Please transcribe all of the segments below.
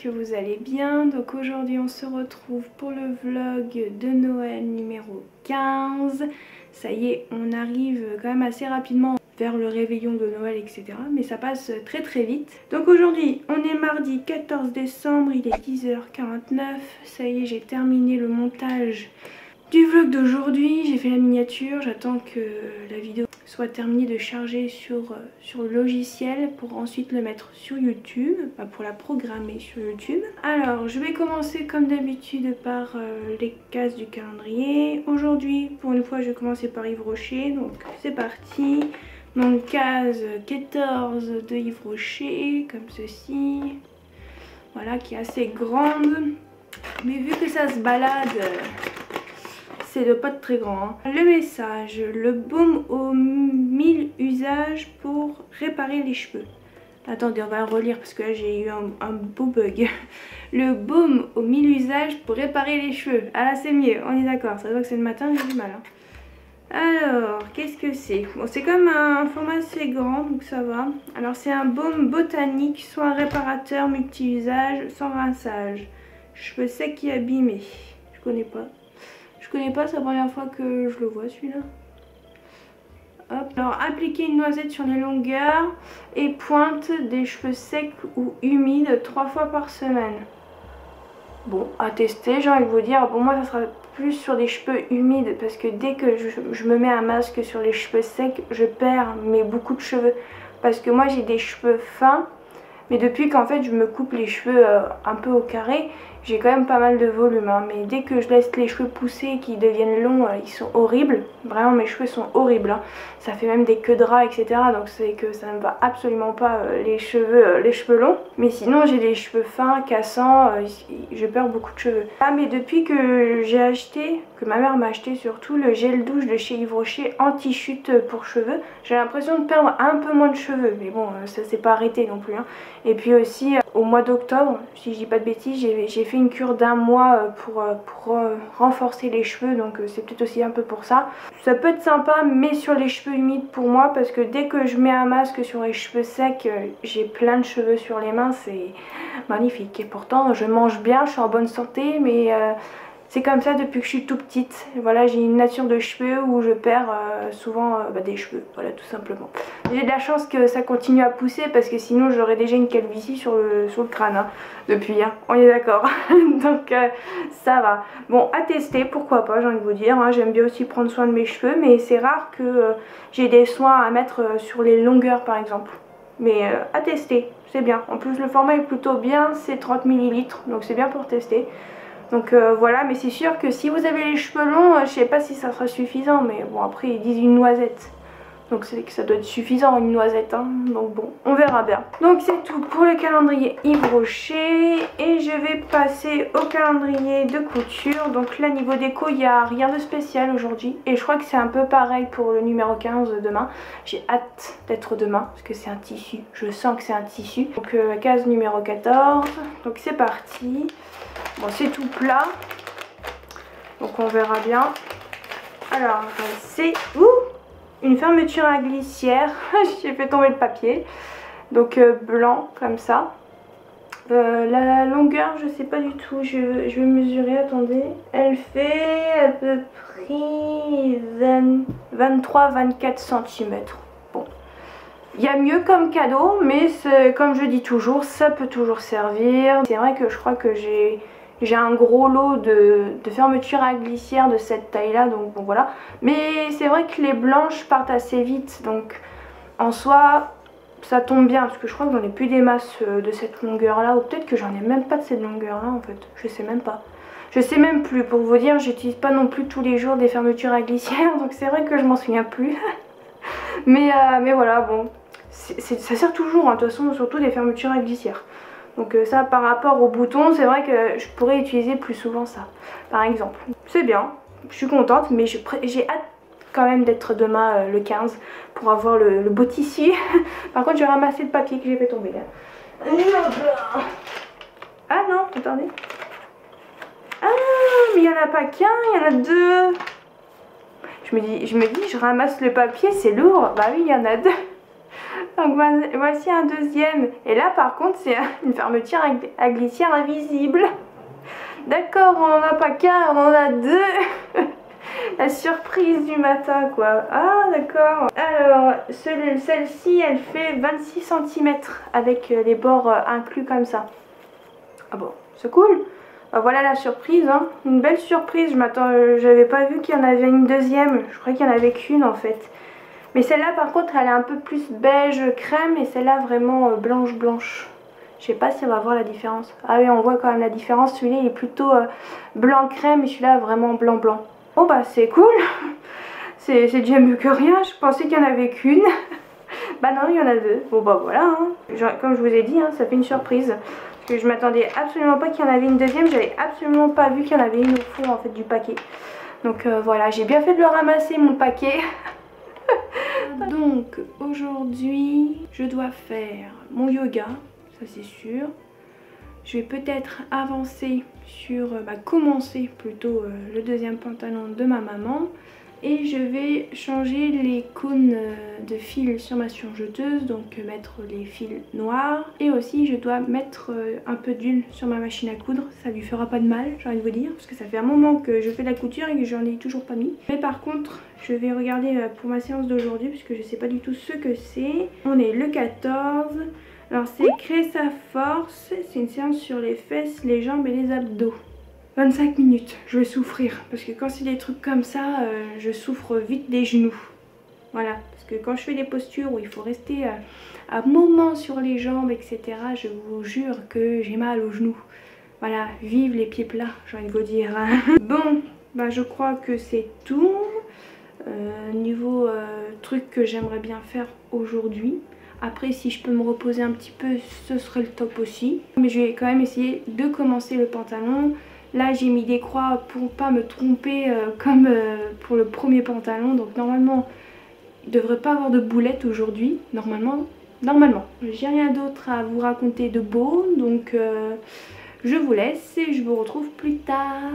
que vous allez bien. Donc aujourd'hui on se retrouve pour le vlog de Noël numéro 15. Ça y est, on arrive quand même assez rapidement vers le réveillon de Noël, etc. Mais ça passe très très vite. Donc aujourd'hui on est mardi 14 décembre, il est 10h49. Ça y est, j'ai terminé le montage du vlog d'aujourd'hui. J'ai fait la miniature, j'attends que la vidéo soit terminée de charger sur le logiciel pour ensuite le mettre sur YouTube, pour la programmer sur YouTube. Alors je vais commencer comme d'habitude par les cases du calendrier. Aujourd'hui pour une fois je vais commencer par Yves Rocher, donc c'est parti. Donc case 14 de Yves Rocher, comme ceci, voilà, qui est assez grande, mais vu que ça se balade, c'est de pas très grand. Hein. Le message: le baume aux 1000 usages pour réparer les cheveux. Attendez, on va le relire parce que là j'ai eu un beau bug. Le baume aux 1000 usages pour réparer les cheveux. Ah là c'est mieux, on est d'accord. Ça se voit que c'est le matin, j'ai du mal. Hein. Alors, qu'est-ce que c'est? Bon, c'est comme un format assez grand, donc ça va. Alors c'est un baume botanique, soin réparateur multi-usage, sans rinçage. Cheveux secs et abîmés. Je connais pas. Je connais pas, c'est la première fois que je le vois celui-là. Hop. Alors appliquer une noisette sur les longueurs et pointe des cheveux secs ou humides 3 fois par semaine. Bon, à tester, j'ai envie de vous dire. Bon, moi ça sera plus sur des cheveux humides parce que dès que je me mets un masque sur les cheveux secs, je perds beaucoup de cheveux. Parce que moi j'ai des cheveux fins, mais depuis qu'en fait je me coupe les cheveux un peu au carré, j'ai quand même pas mal de volume. Hein. Mais dès que je laisse les cheveux pousser et qu'ils deviennent longs, ils sont horribles. Vraiment mes cheveux sont horribles. Hein. Ça fait même des queues de rats, etc. Donc c'est que ça ne va absolument pas les cheveux longs. Mais sinon j'ai des cheveux fins, cassants, je perds beaucoup de cheveux. Ah mais depuis que j'ai acheté, que ma mère m'a acheté surtout, le gel douche de chez Yves Rocher anti-chute pour cheveux, j'ai l'impression de perdre un peu moins de cheveux. Mais bon, ça s'est pas arrêté non plus. Hein. Et puis aussi au mois d'octobre, si je dis pas de bêtises, j'ai fait une cure d'1 mois pour renforcer les cheveux, donc c'est peut-être aussi un peu pour ça. Ça peut être sympa, mais sur les cheveux humides pour moi, parce que dès que je mets un masque sur les cheveux secs, j'ai plein de cheveux sur les mains, c'est magnifique. Et pourtant je mange bien, je suis en bonne santé, mais c'est comme ça depuis que je suis tout petite. Voilà, j'ai une nature de cheveux où je perds souvent des cheveux, voilà, tout simplement. J'ai de la chance que ça continue à pousser parce que sinon j'aurais déjà une calvitie sur le crâne hein, depuis, hein, on est d'accord. Donc ça va. Bon, à tester, pourquoi pas, j'ai envie de vous dire. Hein. J'aime bien aussi prendre soin de mes cheveux, mais c'est rare que j'ai des soins à mettre sur les longueurs par exemple. Mais à tester, c'est bien. En plus le format est plutôt bien, c'est 30 ml, donc c'est bien pour tester. Donc voilà, mais c'est sûr que si vous avez les cheveux longs, je sais pas si ça sera suffisant, mais bon après ils disent une noisette. Donc c'est que ça doit être suffisant une noisette, hein. Donc bon, on verra bien. Donc c'est tout pour le calendrier Yves Rocher. Et je vais passer au calendrier de couture. Donc là niveau déco, il n'y a rien de spécial aujourd'hui. Et je crois que c'est un peu pareil pour le numéro 15 demain. J'ai hâte d'être demain, parce que c'est un tissu. Je sens que c'est un tissu. Donc case numéro 14. Donc c'est parti. Bon, c'est tout plat, donc on verra bien. Alors, c'est une fermeture à glissière. J'ai fait tomber le papier. Donc blanc, comme ça. La longueur, je sais pas du tout. Je vais mesurer, attendez. Elle fait à peu près 23-24 cm. Bon. Il y a mieux comme cadeau, mais comme je dis toujours, ça peut toujours servir. C'est vrai que je crois que j'ai un gros lot de fermetures à glissière de cette taille là, donc bon voilà. Mais c'est vrai que les blanches partent assez vite, donc en soi ça tombe bien, parce que je crois que j'en ai plus des masses de cette longueur là, ou peut-être que j'en ai même pas de cette longueur là en fait, je sais même pas. Je sais même plus, pour vous dire, j'utilise pas non plus tous les jours des fermetures à glissière, donc c'est vrai que je m'en souviens plus. mais voilà, bon, ça sert toujours, hein, de toute façon, surtout des fermetures à glissière. Donc ça par rapport aux boutons, c'est vrai que je pourrais utiliser plus souvent ça, par exemple. C'est bien, je suis contente, mais j'ai hâte quand même d'être demain le 15 pour avoir le beau tissu. Par contre, je vais ramasser le papier que j'ai fait tomber là. Ah non, attendez. Ah, mais il n'y en a pas qu'un, il y en a deux. Je me dis, je ramasse le papier, c'est lourd. Bah oui, il y en a deux. Donc voici un deuxième. Et là par contre c'est une fermeture à glissière invisible. D'accord, on n'en a pas qu'un, on en a deux. La surprise du matin quoi. Ah d'accord. Alors celle-ci elle fait 26 cm avec les bords inclus comme ça. Ah bon, c'est cool. Voilà la surprise, hein. Une belle surprise. J'avais pas vu qu'il y en avait une deuxième. Je croyais qu'il y en avait qu'une en fait. Mais celle-là par contre elle est un peu plus beige crème et celle-là vraiment blanche blanche. Je sais pas si on va voir la différence. Ah oui, on voit quand même la différence. Celui-là il est plutôt blanc crème et celui-là vraiment blanc blanc. Bon bah c'est cool. C'est déjà mieux que rien. Je pensais qu'il y en avait qu'une. Bah non, il y en a deux. Bon bah voilà, hein. Comme je vous ai dit, hein, ça fait une surprise. Parce que je m'attendais absolument pas qu'il y en avait une deuxième. J'avais absolument pas vu qu'il y en avait une au fond en fait du paquet. Donc voilà, j'ai bien fait de le ramasser mon paquet. Donc aujourd'hui je dois faire mon yoga, ça c'est sûr. Je vais peut-être avancer sur, commencer plutôt le deuxième pantalon de ma maman. Et je vais changer les cônes de fil sur ma surjeteuse, donc mettre les fils noirs. Et aussi je dois mettre un peu d'huile sur ma machine à coudre, ça lui fera pas de mal, j'ai envie de vous dire. Parce que ça fait un moment que je fais de la couture et que j'en ai toujours pas mis. Mais par contre je vais regarder pour ma séance d'aujourd'hui, parce que je sais pas du tout ce que c'est. On est le 14. Alors c'est créer sa force, c'est une séance sur les fesses, les jambes et les abdos. 25 minutes, je vais souffrir parce que quand c'est des trucs comme ça, je souffre vite des genoux. Voilà, parce que quand je fais des postures où il faut rester un moment sur les jambes, etc., je vous jure que j'ai mal aux genoux. Voilà, vive les pieds plats, j'ai envie de vous dire. Bon, bah je crois que c'est tout. Niveau truc que j'aimerais bien faire aujourd'hui. Après, si je peux me reposer un petit peu, ce serait le top aussi. Mais je vais quand même essayer de commencer le pantalon. Là j'ai mis des croix pour pas me tromper comme pour le premier pantalon. Donc normalement il ne devrait pas avoir de boulettes aujourd'hui. Normalement. J'ai rien d'autre à vous raconter de beau. Donc je vous laisse et je vous retrouve plus tard.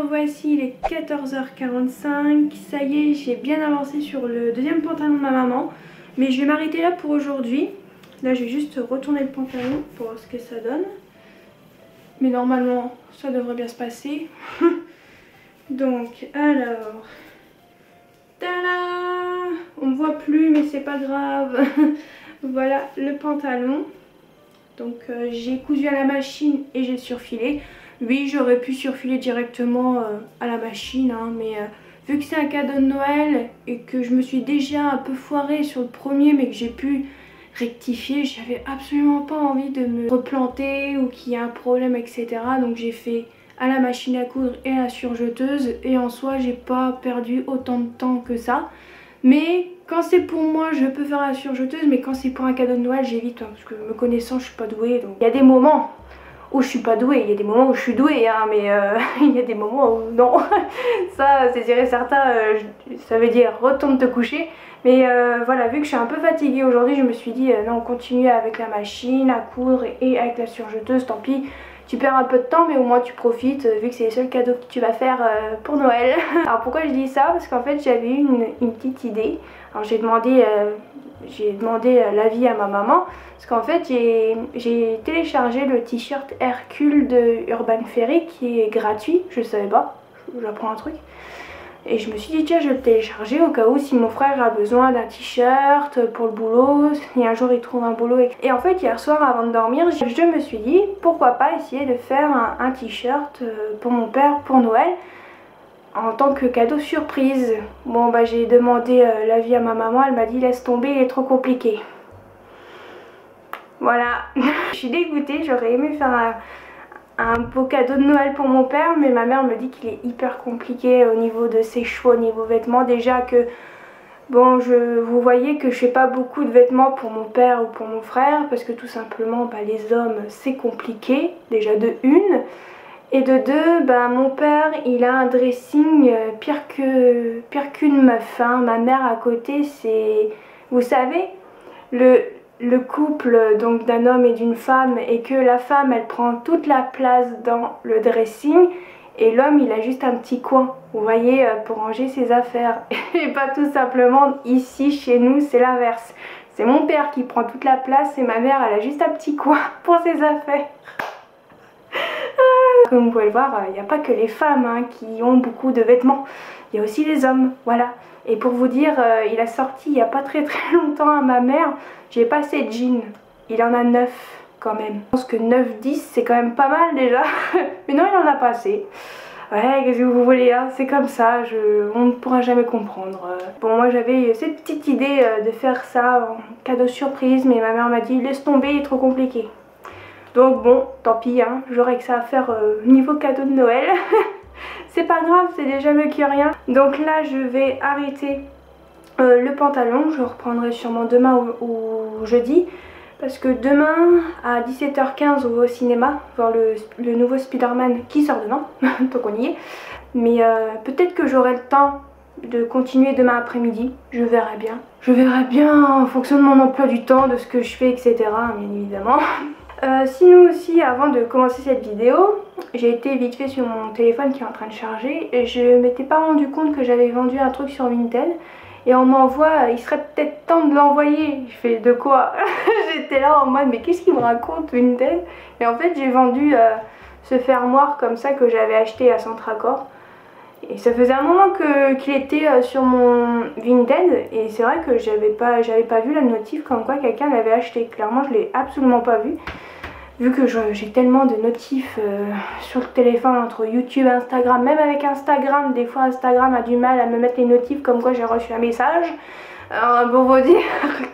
Voici, il est 14h45, ça y est, j'ai bien avancé sur le deuxième pantalon de ma maman. Mais je vais m'arrêter là pour aujourd'hui. Là je vais juste retourner le pantalon pour voir ce que ça donne. Mais normalement ça devrait bien se passer. Donc alors, tada, on me voit plus mais c'est pas grave. Voilà le pantalon. Donc j'ai cousu à la machine et j'ai surfilé. Oui, j'aurais pu surfiler directement à la machine, hein, mais vu que c'est un cadeau de Noël et que je me suis déjà un peu foirée sur le premier mais que j'ai pu rectifier, j'avais absolument pas envie de me replanter ou qu'il y ait un problème, etc. Donc j'ai fait à la machine à coudre et à la surjeteuse et en soi j'ai pas perdu autant de temps que ça. Mais quand c'est pour moi je peux faire la surjeteuse, mais quand c'est pour un cadeau de Noël j'évite, hein, parce que me connaissant je suis pas douée. Donc il y a des moments où je suis pas douée, il y a des moments où je suis douée, hein, mais il y a des moments où non. Ça c'est sûr et certain, ça veut dire retourne te coucher. Mais voilà, vu que je suis un peu fatiguée aujourd'hui, je me suis dit non, on continue avec la machine à coudre et avec la surjeteuse, tant pis. Tu perds un peu de temps mais au moins tu profites vu que c'est les seuls cadeaux que tu vas faire pour Noël. Alors pourquoi je dis ça? Parce qu'en fait j'avais eu une petite idée. Alors j'ai demandé l'avis à ma maman. Parce qu'en fait j'ai téléchargé le t-shirt Hercule de Urban Ferry qui est gratuit. Je savais pas, j'apprends un truc. Et je me suis dit tiens, je vais le télécharger au cas où si mon frère a besoin d'un t-shirt pour le boulot, si un jour il trouve un boulot. Et en fait hier soir avant de dormir, je me suis dit pourquoi pas essayer de faire un t-shirt pour mon père pour Noël en tant que cadeau surprise. Bon bah j'ai demandé l'avis à ma maman, elle m'a dit laisse tomber, il est trop compliqué. Voilà, je suis dégoûtée, j'aurais aimé faire un beau cadeau de Noël pour mon père, mais ma mère me dit qu'il est hyper compliqué au niveau de ses choix, au niveau vêtements. Déjà que, bon, vous voyez que je fais pas beaucoup de vêtements pour mon père ou pour mon frère, parce que tout simplement, bah, les hommes, c'est compliqué, déjà de une. Et de deux, bah, mon père, il a un dressing pire qu'une meuf, hein. Ma mère à côté, c'est, vous savez, le couple donc d'un homme et d'une femme, et que la femme elle prend toute la place dans le dressing et l'homme il a juste un petit coin, vous voyez, pour ranger ses affaires. Et pas tout simplement ici chez nous, c'est l'inverse. C'est mon père qui prend toute la place et ma mère elle a juste un petit coin pour ses affaires. Comme vous pouvez le voir, il n'y a pas que les femmes hein, qui ont beaucoup de vêtements, il y a aussi les hommes, voilà. Et pour vous dire, il a sorti il n'y a pas très longtemps à ma mère, j'ai pas assez de jeans, il en a 9 quand même. Je pense que 9-10 c'est quand même pas mal déjà, mais non il en a pas assez. Ouais, qu'est-ce que vous voulez, hein, c'est comme ça, on ne pourra jamais comprendre. Bon, moi j'avais cette petite idée de faire ça en cadeau surprise, mais ma mère m'a dit laisse tomber, il est trop compliqué. Donc bon, tant pis, hein, j'aurais que ça à faire niveau cadeau de Noël. C'est pas grave, c'est déjà mieux que rien. Donc là, je vais arrêter le pantalon. Je reprendrai sûrement demain ou jeudi. Parce que demain, à 17h15, on va au cinéma voir le nouveau Spider-Man qui sort demain. Donc on y est. Mais peut-être que j'aurai le temps de continuer demain après-midi. Je verrai bien. Je verrai bien en fonction de mon emploi du temps, de ce que je fais, etc. Bien évidemment. Sinon aussi, avant de commencer cette vidéo, j'ai été vite fait sur mon téléphone qui est en train de charger et je m'étais pas rendu compte que j'avais vendu un truc sur Vinted et on m'envoie, il serait peut-être temps de l'envoyer. Je fais de quoi? J'étais là en mode mais qu'est-ce qu'il me raconte Vinted? Et en fait j'ai vendu ce fermoir comme ça que j'avais acheté à Centracor. Et ça faisait un moment qu'il était sur mon Vinted et c'est vrai que j'avais pas vu la notif comme quoi quelqu'un l'avait acheté. Clairement je l'ai absolument pas vu. Vu que j'ai tellement de notifs sur le téléphone entre YouTube et Instagram, même avec Instagram, des fois Instagram a du mal à me mettre les notifs comme quoi j'ai reçu un message. Pour vous dire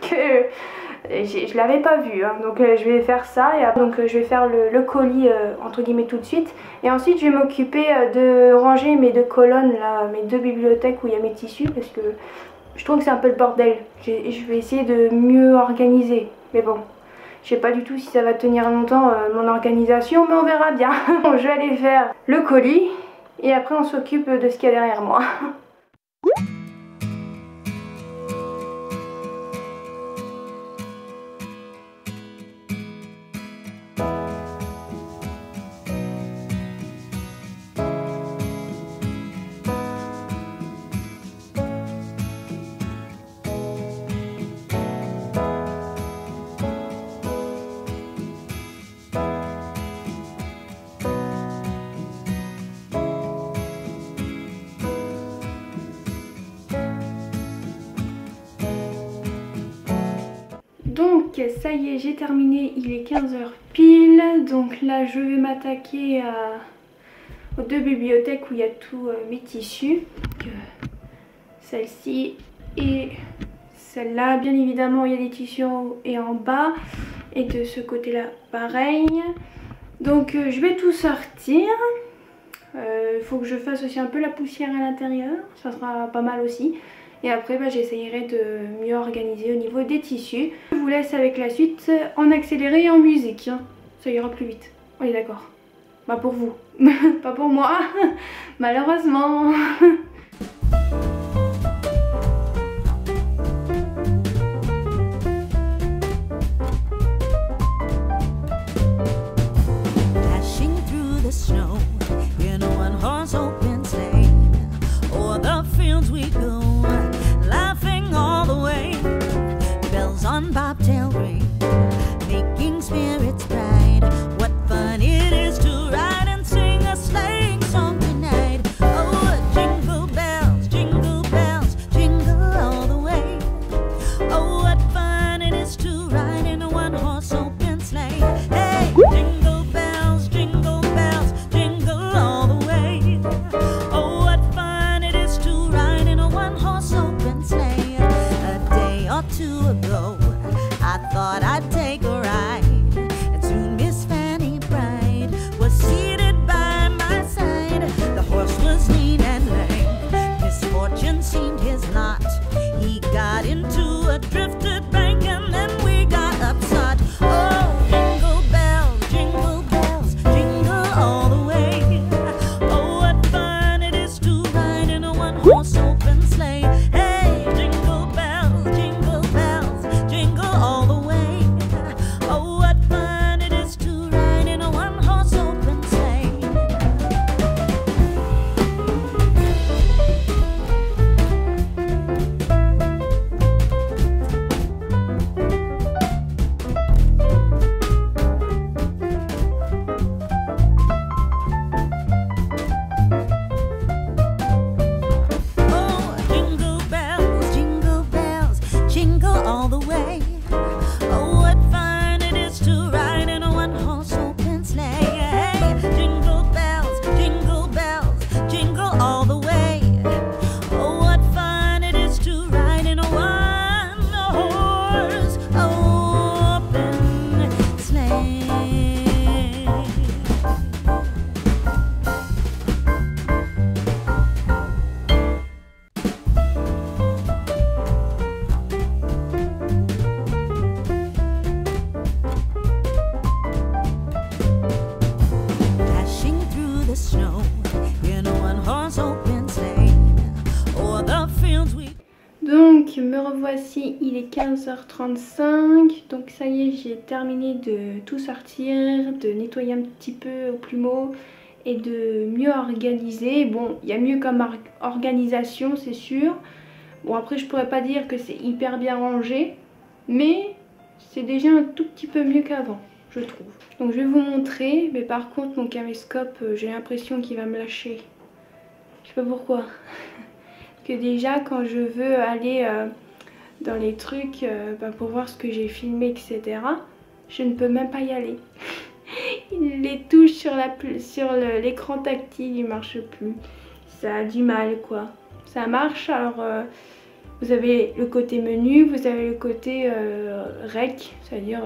que je l'avais pas vu, hein. Donc je vais faire ça et après, donc, je vais faire le colis entre guillemets tout de suite. Et ensuite je vais m'occuper de ranger mes deux colonnes, là, mes deux bibliothèques où il y a mes tissus parce que je trouve que c'est un peu le bordel. Je vais essayer de mieux organiser, mais bon. Je sais pas du tout si ça va tenir longtemps mon organisation, mais on verra bien. Je vais aller faire le colis et après on s'occupe de ce qu'il y a derrière moi. Donc ça y est, j'ai terminé, il est 15h pile, donc là je vais m'attaquer aux deux bibliothèques où il y a tous mes tissus. Celle-ci et celle-là. Bien évidemment, il y a des tissus en haut et en bas. Et de ce côté-là, pareil. Donc je vais tout sortir. Il faut que je fasse aussi un peu la poussière à l'intérieur. Ça sera pas mal aussi. Et après, j'essayerai de mieux organiser au niveau des tissus. Je vous laisse avec la suite en accéléré et en musique. Ça ira plus vite. On est d'accord. Bah pour vous. Pas pour moi. Malheureusement. Bobtail ring, making spirits bright. What fun it is to ride and sing a sleighing song tonight. Oh, jingle bells, jingle all the way. Oh, what fun it is to ride in a one-horse open sleigh. Hey, jingle bells, jingle all the way. Oh, what fun it is to ride in a one-horse open sleigh. A day or two ago, I thought I'd take a ride, and soon Miss Fanny Bright was seated by my side. The horse was lean and lame, misfortune seemed his lot. He got into a drifted bank and then we got upset. Oh, jingle bells, jingle all the way. Oh, what fun it is to ride in a one-horse open sleigh. Hey, jingle bells, jingle all the way. Oh, what fun it is to ride in a one-horse open sleigh. Oh, jingle bells, jingle all the way. Oh, what fun it is to ride in a one-horse open sleigh. Hey, jingle bells, jingle all the way. Oh, what fun it is to ride in a one-horse open sleigh. Dashing through the snow in a one-horse open sleigh. O'er the fields we. Donc me revoici, il est 15h35. Donc ça y est, j'ai terminé de tout sortir, de nettoyer un petit peu au plumeau et de mieux organiser. Bon, il y a mieux comme organisation, c'est sûr. Bon, après je pourrais pas dire que c'est hyper bien rangé, mais c'est déjà un tout petit peu mieux qu'avant, je trouve. Donc je vais vous montrer, mais par contre mon caméscope, j'ai l'impression qu'il va me lâcher. Je sais pas pourquoi. Que déjà quand je veux aller dans les trucs pour voir ce que j'ai filmé, etc., je ne peux même pas y aller. Les touches sur l'écran tactile, il marche plus. Ça a du mal quoi. Ça marche, alors vous avez le côté menu, vous avez le côté rec, c'est-à-dire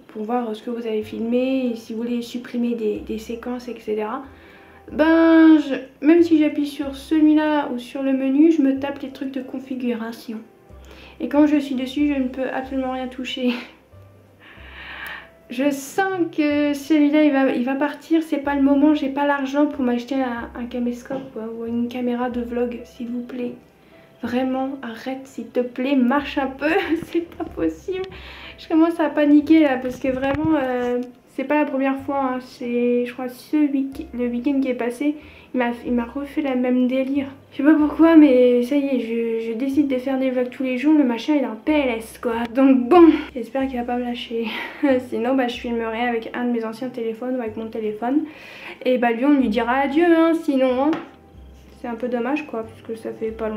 pour voir ce que vous avez filmé, et si vous voulez supprimer des séquences, etc. Ben, même si j'appuie sur celui-là ou sur le menu, je me tape les trucs de configuration. Et quand je suis dessus, je ne peux absolument rien toucher. Je sens que celui-là il va partir, c'est pas le moment, j'ai pas l'argent pour m'acheter un caméscope quoi, ou une caméra de vlog, s'il vous plaît. Vraiment, arrête s'il te plaît, marche un peu, c'est pas possible. Je commence à paniquer là parce que vraiment, c'est pas la première fois, hein. C'est je crois le week-end qui est passé, il m'a refait la même délire. Je sais pas pourquoi mais ça y est, je décide de faire des vlogs tous les jours, le machin il est en PLS quoi. Donc bon, j'espère qu'il va pas me lâcher. Sinon je filmerai avec un de mes anciens téléphones ou avec mon téléphone. Et lui on lui dira adieu hein, sinon hein. C'est un peu dommage quoi, parce que ça fait pas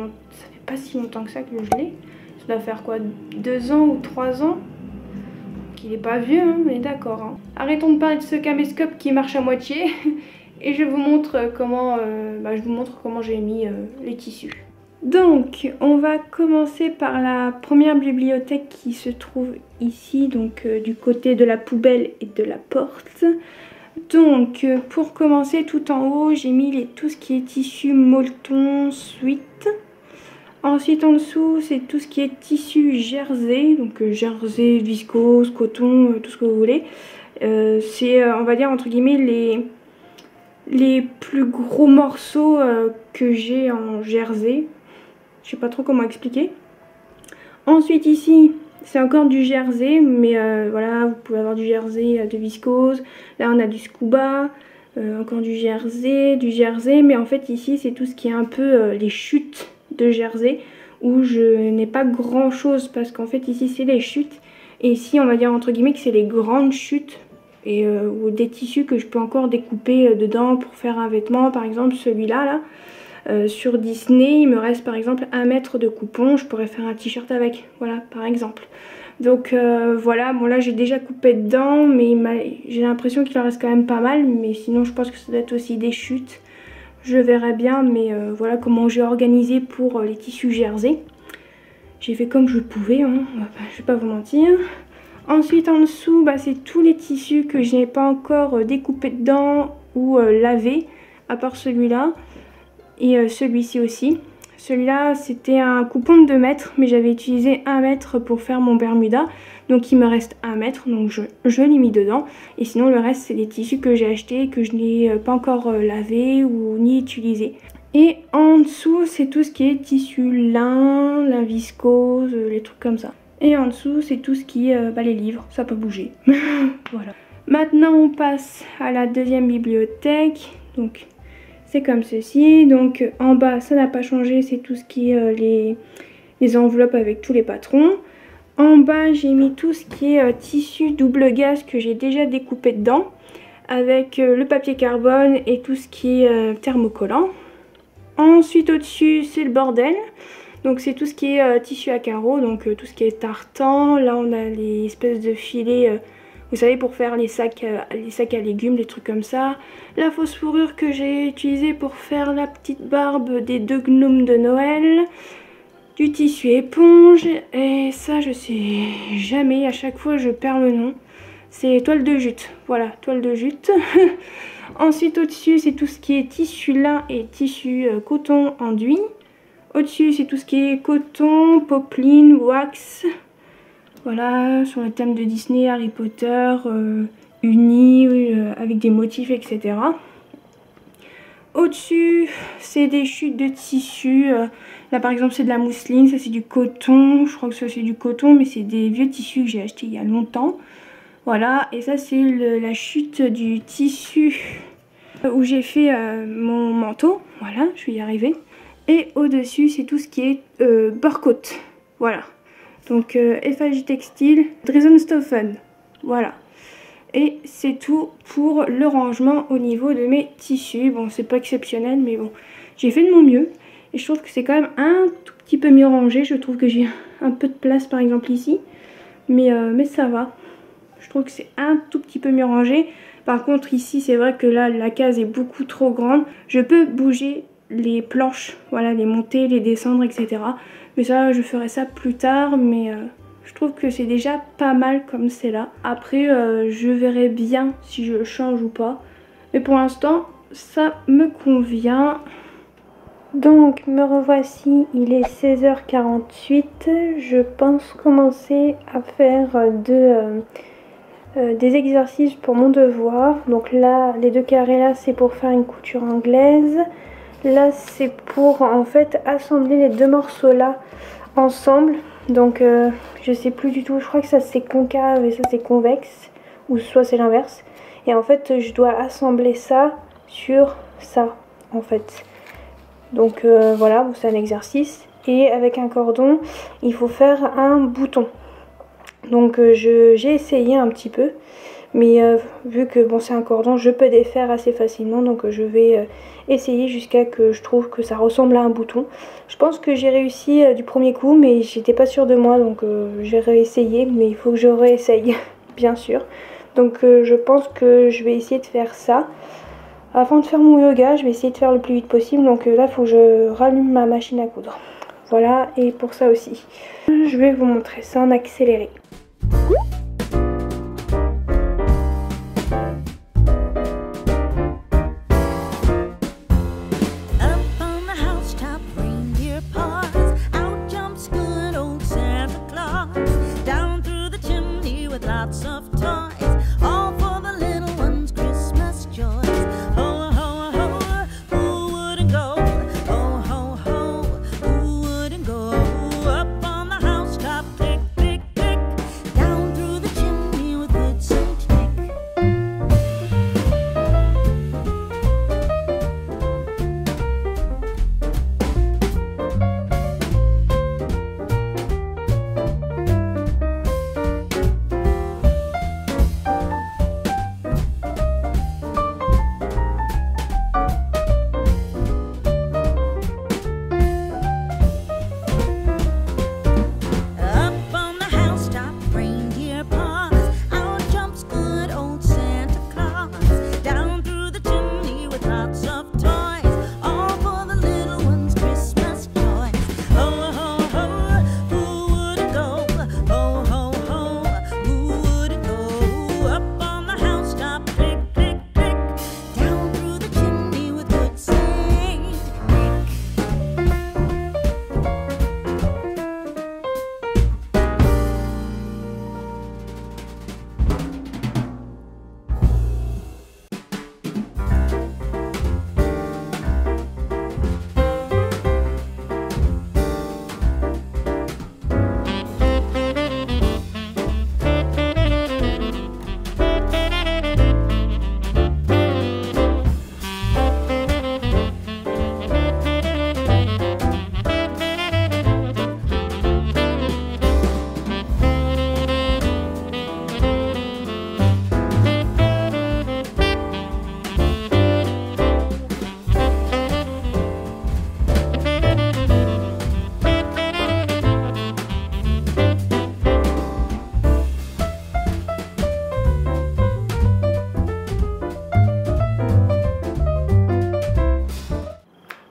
si longtemps que ça que je l'ai. Ça doit faire quoi, 2 ans ou 3 ans. Qu'il est pas vieux hein, mais d'accord hein. Arrêtons de parler de ce caméscope qui marche à moitié. et je vous montre comment, j'ai mis les tissus. Donc on va commencer par la première bibliothèque qui se trouve ici, donc du côté de la poubelle et de la porte. Donc pour commencer, tout en haut j'ai mis tout ce qui est tissu Molleton Sweat. Ensuite en dessous c'est tout ce qui est tissu jersey, donc jersey, viscose, coton, tout ce que vous voulez. C'est on va dire entre guillemets les plus gros morceaux que j'ai en jersey. Je sais pas trop comment expliquer. Ensuite ici c'est encore du jersey, mais voilà, vous pouvez avoir du jersey de viscose. Là on a du scuba, encore du jersey, mais en fait ici c'est tout ce qui est un peu les chutes de jersey, où je n'ai pas grand chose, parce qu'en fait ici c'est les chutes, et ici on va dire entre guillemets que c'est les grandes chutes, et ou des tissus que je peux encore découper dedans pour faire un vêtement. Par exemple celui-là là. Sur Disney, il me reste par exemple 1 mètre de coupon, je pourrais faire un t-shirt avec, voilà, par exemple. Donc voilà, bon là j'ai déjà coupé dedans, mais j'ai l'impression qu'il en reste quand même pas mal, mais sinon je pense que ça doit être aussi des chutes. Je verrai bien, mais voilà comment j'ai organisé pour les tissus jersey. J'ai fait comme je pouvais, hein, je vais pas vous mentir. Ensuite en dessous, c'est tous les tissus que je n'ai pas encore découpé dedans ou lavé, à part celui-là. Et celui-ci aussi. Celui-là c'était un coupon de 2 mètres, mais j'avais utilisé 1 mètre pour faire mon Bermuda. Donc il me reste 1 mètre, donc je l'ai mis dedans. Et sinon le reste c'est des tissus que j'ai achetés, que je n'ai pas encore lavé ou ni utilisé. Et en dessous c'est tout ce qui est tissu lin, la viscose, les trucs comme ça. Et en dessous c'est tout ce qui est les livres, ça peut bouger. Voilà. Maintenant on passe à la deuxième bibliothèque. Donc c'est comme ceci, donc en bas ça n'a pas changé, c'est tout ce qui est les enveloppes avec tous les patrons. En bas j'ai mis tout ce qui est tissu double gaze que j'ai déjà découpé dedans, avec le papier carbone et tout ce qui est thermocollant. Ensuite au dessus c'est le bordel, donc c'est tout ce qui est tissu à carreaux, donc tout ce qui est tartan. Là on a les espèces de filets, vous savez, pour faire les sacs à légumes, des trucs comme ça. La fausse fourrure que j'ai utilisée pour faire la petite barbe des 2 gnomes de Noël. Du tissu éponge. Et ça, je sais jamais, à chaque fois je perds le nom. C'est toile de jute. Voilà, toile de jute. Ensuite, au-dessus, c'est tout ce qui est tissu lin et tissu coton enduit. Au-dessus, c'est tout ce qui est coton, popeline, wax. Voilà, sur le thème de Disney, Harry Potter, unis, avec des motifs, etc. Au-dessus, c'est des chutes de tissu. Là, par exemple, c'est de la mousseline, ça c'est du coton. Je crois que ça c'est du coton, mais c'est des vieux tissus que j'ai achetés il y a longtemps. Voilà, et ça c'est la chute du tissu où j'ai fait mon manteau. Voilà, je vais y arriver. Et au-dessus, c'est tout ce qui est barcoat. Voilà. Donc FAJ Textile, Dresdenstoffen, voilà. Et c'est tout pour le rangement au niveau de mes tissus. Bon, c'est pas exceptionnel, mais bon, j'ai fait de mon mieux. Et je trouve que c'est quand même un tout petit peu mieux rangé. Je trouve que j'ai un peu de place par exemple ici. Mais ça va. Je trouve que c'est un tout petit peu mieux rangé. Par contre ici, c'est vrai que là, la case est beaucoup trop grande. Je peux bouger les planches, voilà, les monter, les descendre, etc. Mais ça, je ferai ça plus tard, mais je trouve que c'est déjà pas mal comme c'est là. Après, je verrai bien si je change ou pas. Mais pour l'instant, ça me convient. Donc, me revoici, il est 16h48. Je pense commencer à faire des exercices pour mon devoir. Donc là, les 2 carrés là, c'est pour faire une couture anglaise. Là c'est pour en fait assembler les 2 morceaux là ensemble. Donc je sais plus du tout, je crois que ça c'est concave et ça c'est convexe, ou soit c'est l'inverse. Et en fait je dois assembler ça sur ça en fait. Donc voilà, bon, c'est un exercice. Et avec un cordon il faut faire un bouton. Donc j'ai essayé un petit peu. Mais vu que bon, c'est un cordon, je peux défaire assez facilement. Donc je vais essayer jusqu'à que je trouve que ça ressemble à un bouton. Je pense que j'ai réussi du premier coup, mais j'étais pas sûre de moi. Donc j'ai réessayé, mais il faut que je réessaye, bien sûr. Donc je pense que je vais essayer de faire ça. avant de faire mon yoga, je vais essayer de faire le plus vite possible. Donc là, il faut que je rallume ma machine à coudre. Voilà, et pour ça aussi, je vais vous montrer ça en accéléré. Lots of toys, all for the little ones' Christmas joys. Ho, ho, ho, who wouldn't go? Ho, ho, ho, who wouldn't go? Up on the housetop, click, click, click, down through the chimney with good Saint Nick.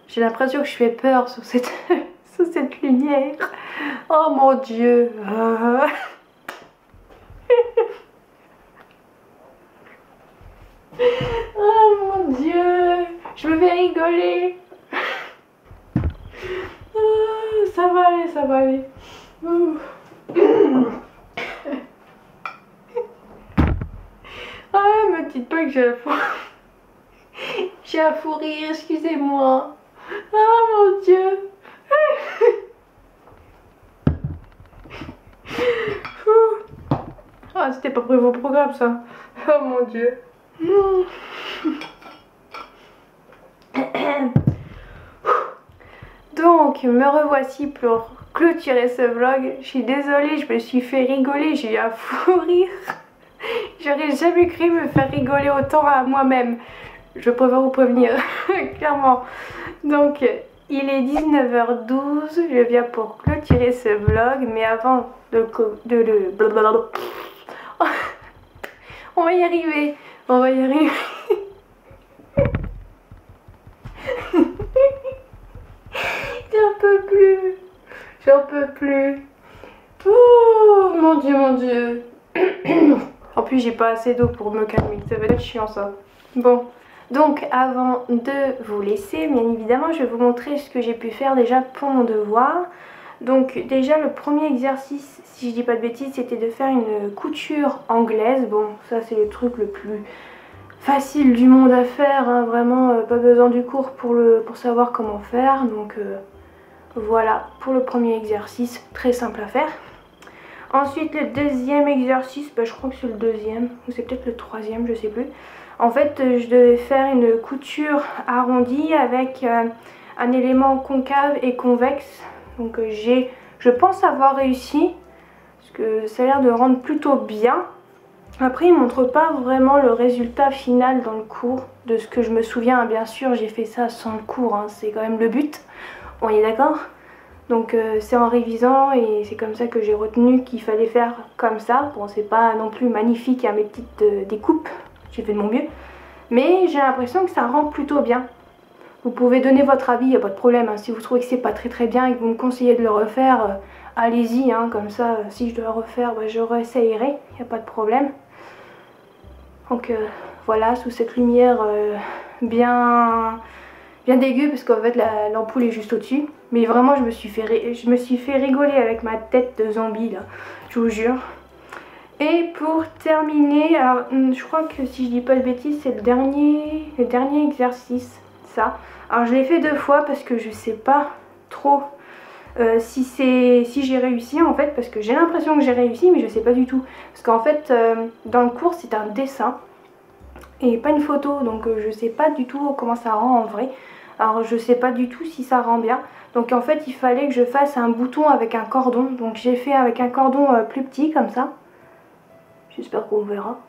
J'ai l'impression que je fais peur sur cette, sur cette lumière. Oh mon Dieu. Oh mon Dieu. Je me fais rigoler. Ça va aller, ça va aller. Ah, me dites pas que j'ai un fou rire, excusez-moi. Oh mon Dieu. Ah, c'était pas prévu au programme ça. Oh mon Dieu. Donc, me revoici pour clôturer ce vlog. Je suis désolée, je me suis fait rigoler, j'ai eu un fou rire. J'aurais jamais cru me faire rigoler autant à moi-même. Je préfère vous prévenir, clairement. Donc, il est 19h12, je viens pour clôturer ce vlog, mais avant de le... On va y arriver, on va y arriver. J'en peux plus, j'en peux plus. Oh mon Dieu, mon Dieu. En plus, j'ai pas assez d'eau pour me calmer, ça va être chiant ça. Bon. Donc avant de vous laisser, bien évidemment, je vais vous montrer ce que j'ai pu faire déjà pour mon devoir. Donc déjà le premier exercice, si je dis pas de bêtises, c'était de faire une couture anglaise. Bon, ça c'est le truc le plus facile du monde à faire, hein. Vraiment pas besoin du cours pour savoir comment faire. Donc voilà pour le premier exercice, très simple à faire. Ensuite le deuxième exercice, je crois que c'est le deuxième, ou c'est peut-être le troisième, je sais plus. En fait, je devais faire une couture arrondie avec un élément concave et convexe. Donc je pense avoir réussi, parce que ça a l'air de rendre plutôt bien. Après, il ne montre pas vraiment le résultat final dans le cours, de ce que je me souviens. Bien sûr, j'ai fait ça sans le cours, hein, c'est quand même le but. On est d'accord? Donc c'est en révisant et c'est comme ça que j'ai retenu qu'il fallait faire comme ça. Bon, c'est pas non plus magnifique à mes petites découpes. J'ai fait de mon mieux, mais j'ai l'impression que ça rend plutôt bien. Vous pouvez donner votre avis, il n'y a pas de problème, hein. Si vous trouvez que c'est pas très bien et que vous me conseillez de le refaire, allez-y, hein. Comme ça, si je dois le refaire, bah, je réessayerai, il n'y a pas de problème. Donc voilà, sous cette lumière bien dégueu, parce qu'en fait l'ampoule est juste au-dessus. Mais vraiment, je me suis fait rigoler avec ma tête de zombie là, je vous jure. Et pour terminer, alors je crois que si je dis pas de bêtises, c'est le dernier exercice, ça. Alors je l'ai fait 2 fois parce que je sais pas trop si j'ai réussi en fait, parce que j'ai l'impression que j'ai réussi, mais je sais pas du tout. Parce qu'en fait, dans le cours, c'est un dessin et pas une photo, donc je sais pas du tout comment ça rend en vrai. Alors je sais pas du tout si ça rend bien. Donc en fait, il fallait que je fasse un bouton avec un cordon. Donc j'ai fait avec un cordon plus petit comme ça. J'espère qu'on verra.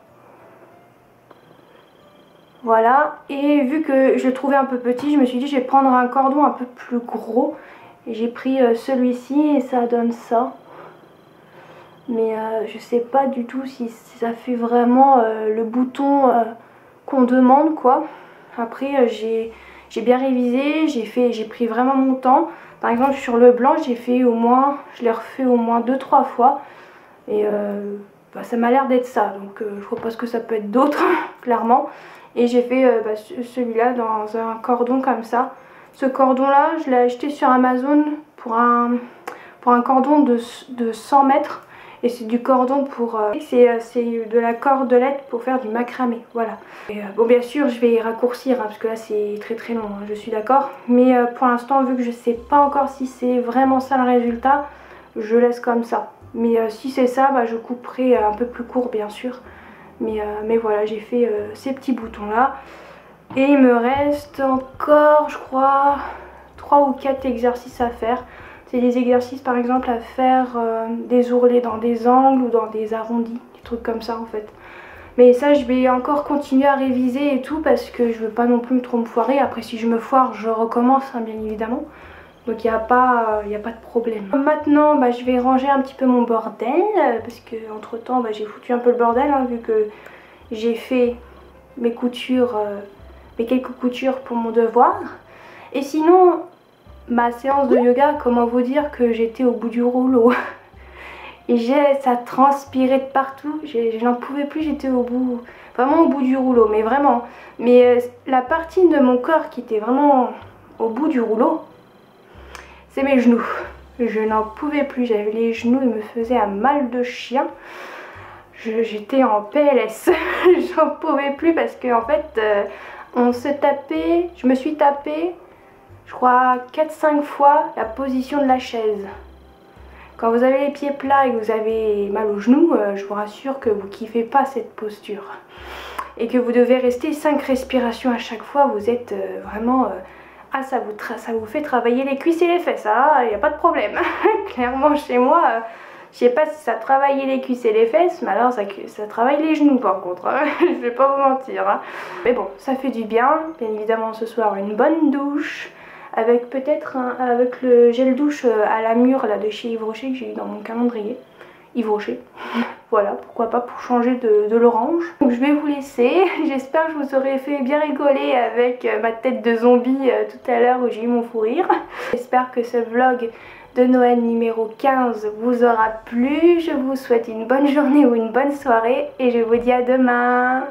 Voilà, et vu que je le trouvais un peu petit, je me suis dit je vais prendre un cordon un peu plus gros. Et j'ai pris celui-ci et ça donne ça. Mais je sais pas du tout si ça fait vraiment le bouton qu'on demande quoi. Après j'ai bien révisé, j'ai pris vraiment mon temps. Par exemple sur le blanc je l'ai refait au moins 2-3 fois. Et bah, ça m'a l'air d'être ça, donc je vois pas ce que ça peut être d'autre, clairement. Et j'ai fait celui-là dans un cordon comme ça. Ce cordon là, je l'ai acheté sur Amazon pour un cordon de 100 mètres. Et c'est du cordon pour... c'est de la cordelette pour faire du macramé, voilà. Et, bon bien sûr je vais raccourcir, hein, parce que là c'est très long, hein, je suis d'accord. Mais pour l'instant, vu que je sais pas encore si c'est vraiment ça le résultat, je laisse comme ça. Mais si c'est ça, bah, je couperai un peu plus court bien sûr. Mais voilà, j'ai fait ces petits boutons là. Et il me reste encore, je crois, 3 ou 4 exercices à faire. C'est des exercices par exemple à faire des ourlets dans des angles ou dans des arrondis, des trucs comme ça en fait. Mais ça je vais encore continuer à réviser et tout parce que je veux pas non plus trop me foirer. Après si je me foire je recommence hein, bien évidemment. Donc il n'y a pas de problème. Maintenant bah, je vais ranger un petit peu mon bordel parce que entre temps bah, j'ai foutu un peu le bordel hein, vu que j'ai fait mes coutures, mes quelques coutures pour mon devoir. Et sinon ma séance de yoga, comment vous dire que j'étais au bout du rouleau. Et ça transpirait de partout, je n'en pouvais plus, j'étais vraiment au bout du rouleau, mais vraiment. Mais la partie de mon corps qui était vraiment au bout du rouleau, c'est mes genoux. Je n'en pouvais plus, j'avais les genoux, ils me faisaient un mal de chien. J'étais en PLS, j'en pouvais plus parce que en fait, je me suis tapé, je crois 4-5 fois la position de la chaise. Quand vous avez les pieds plats et que vous avez mal aux genoux, je vous rassure que vous kiffez pas cette posture. Et que vous devez rester 5 respirations à chaque fois, vous êtes vraiment... ça vous fait travailler les cuisses et les fesses, il n'y a pas de problème. Clairement chez moi, je sais pas si ça travaillait les cuisses et les fesses, mais alors ça travaille les genoux par contre, hein. Je vais pas vous mentir. Hein. Mais bon, ça fait du bien. Bien évidemment ce soir une bonne douche. Avec peut-être avec le gel douche à la mûre là, de chez Yves Rocher que j'ai eu dans mon calendrier. Yves Rocher. Voilà, pourquoi pas pour changer de l'orange. Donc je vais vous laisser. J'espère que je vous aurai fait bien rigoler avec ma tête de zombie tout à l'heure où j'ai eu mon fou rire. J'espère que ce vlog de Noël numéro 15 vous aura plu. Je vous souhaite une bonne journée ou une bonne soirée et je vous dis à demain.